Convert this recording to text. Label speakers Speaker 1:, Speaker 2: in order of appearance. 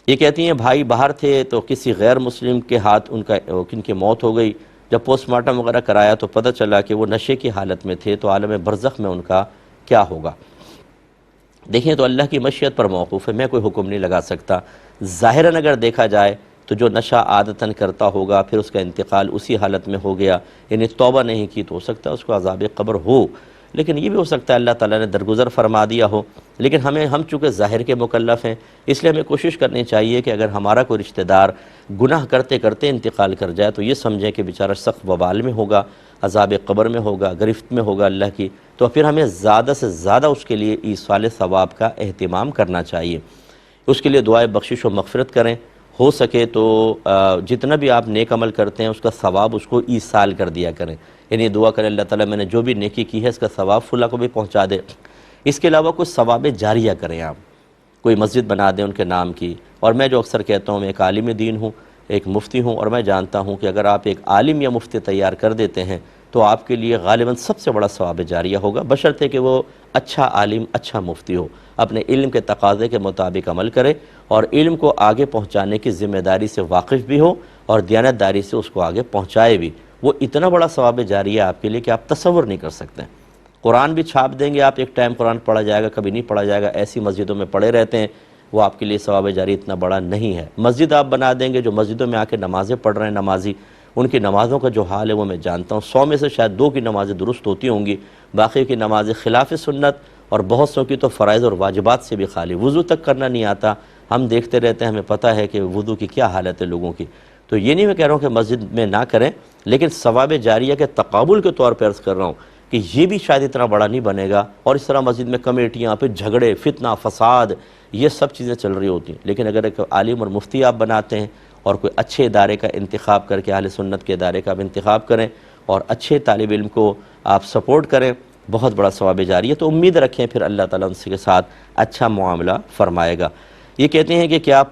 Speaker 1: یہ کہتی ہیں بھائی باہر تھے تو کسی غیر مسلم کے ہاتھ ان کی موت ہو گئی، جب پوسٹ مارٹم وغیرہ کرایا تو پتہ چلا کہ وہ نشے کی حالت میں تھے، تو عالم برزخ میں ان کا کیا ہوگا؟ دیکھیں تو اللہ کی مشیت پر موقوف ہے، میں کوئی حکم نہیں لگا سکتا۔ ظاہراً اگر دیکھا جائے تو جو نشہ عادتاً کرتا ہوگا پھر اس کا انتقال اسی حالت میں ہو گیا، یعنی توبہ نہیں کی، تو ہو سکتا ہے اس کو عذاب قبر ہو، لیکن یہ بھی ہو سکتا ہے اللہ تعالیٰ نے درگزر فرما دیا ہو۔ لیکن ہم چونکہ ظاہر کے مکلف ہیں، اس لیے ہمیں کوشش کرنی چاہیے کہ اگر ہمارا کوئی رشتہ دار گناہ کرتے کرتے انتقال کر جائے تو یہ سمجھیں کہ بیچارہ سخت وبال میں ہوگا، عذاب قبر میں ہوگا، گرفت میں ہوگا اللہ کی، تو پھر ہمیں زیادہ سے زیادہ اس کے لیے ایصال ثواب کا اہتمام کرنا چاہیے، اس کے لیے دعائے بخشش و مغفرت کریں، ہو سکے تو جتنا بھی آپ نیک عمل کرتے ہیں اس کا ثواب اس کو ایصال کر دیا کریں، یعنی دعا کریں اللہ تعالیٰ میں نے جو بھی نیکی کی ہے اس کا ثواب فلاں کو بھی پہنچا دے۔ اس کے علاوہ کوئی ثواب جاریہ کریں، آپ کوئی مسجد بنا دیں ان کے نام کی۔ اور میں جو اکثر کہتا ہوں، میں ایک عالم دین ہوں، ایک مفتی ہوں، اور میں جانتا ہوں کہ اگر آپ ایک عالم یا مفتی تیار کر دیتے ہیں تو آپ کے لیے غالباً سب سے بڑا ثواب جاریہ ہوگا، بشرطے کہ وہ اچھا عالم، اچھا مفتی ہو، اپنے علم کے تقاضے کے مطابق عمل کرے اور علم کو آگے پہنچانے کی ذمہ داری سے واقف بھی ہو اور دیانت داری سے اس کو آگے پہنچائے بھی۔ وہ اتنا بڑا ثواب جاریہ آپ کے لیے کہ آپ تصور نہیں کر سکتے۔ قرآن بھی چھاپ دیں گے آپ، ایک ٹائم قرآن پڑھا جائے گا، کبھی نہیں پڑھا جائے گا، ایسی مسجدوں میں پڑھے رہتے ہیں، وہ آپ کے لیے ثواب جاری اتنا بڑا نہیں ہے۔ مسجد آپ بنا دیں گے، جو مسجدوں میں آ کے نمازیں پڑھ رہے ہیں نمازی، ان کی نمازوں کا جو حال ہے وہ میں جانتا ہوں، 100 میں سے شاید 2 کی نمازیں درست ہوتی ہوں گی، باقی کی نمازیں خلاف سنت، اور بہت سو کی تو فرائض اور واجبات سے بھی خالی، وضو تک کرنا نہیں آتا۔ ہم دیکھتے رہتے ہیں، ہمیں پتہ ہے کہ وضو کی کیا حالت ہے لوگوں کی۔ تو یہ نہیں میں کہہ رہا ہوں کہ مسجد میں نہ کریں، لیکن ثواب جاریہ کے تقابل کے طور پر عرض کر رہا ہوں کہ یہ بھی شاید اتنا بڑا نہیں بنے گا، اور اس طرح مسجد میں کمیٹیاں، پھر جھگڑے، فتنہ، فساد، یہ سب چیزیں چل رہی ہوتی ہیں۔ لیکن اگر ایک عالم اور مفتی آپ بناتے ہیں اور کوئی اچھے ادارے کا انتخاب کر کے، اہل سنت کے ادارے کا آپ انتخاب کریں اور اچھے طالب علم کو آپ سپورٹ کریں، بہت بڑا ثواب جاریہ ہے، تو امید رکھیں پھر اللہ تعالیٰ ان کے ساتھ اچھا معاملہ فرمائے گا۔ یہ کہتے ہیں کہ کیا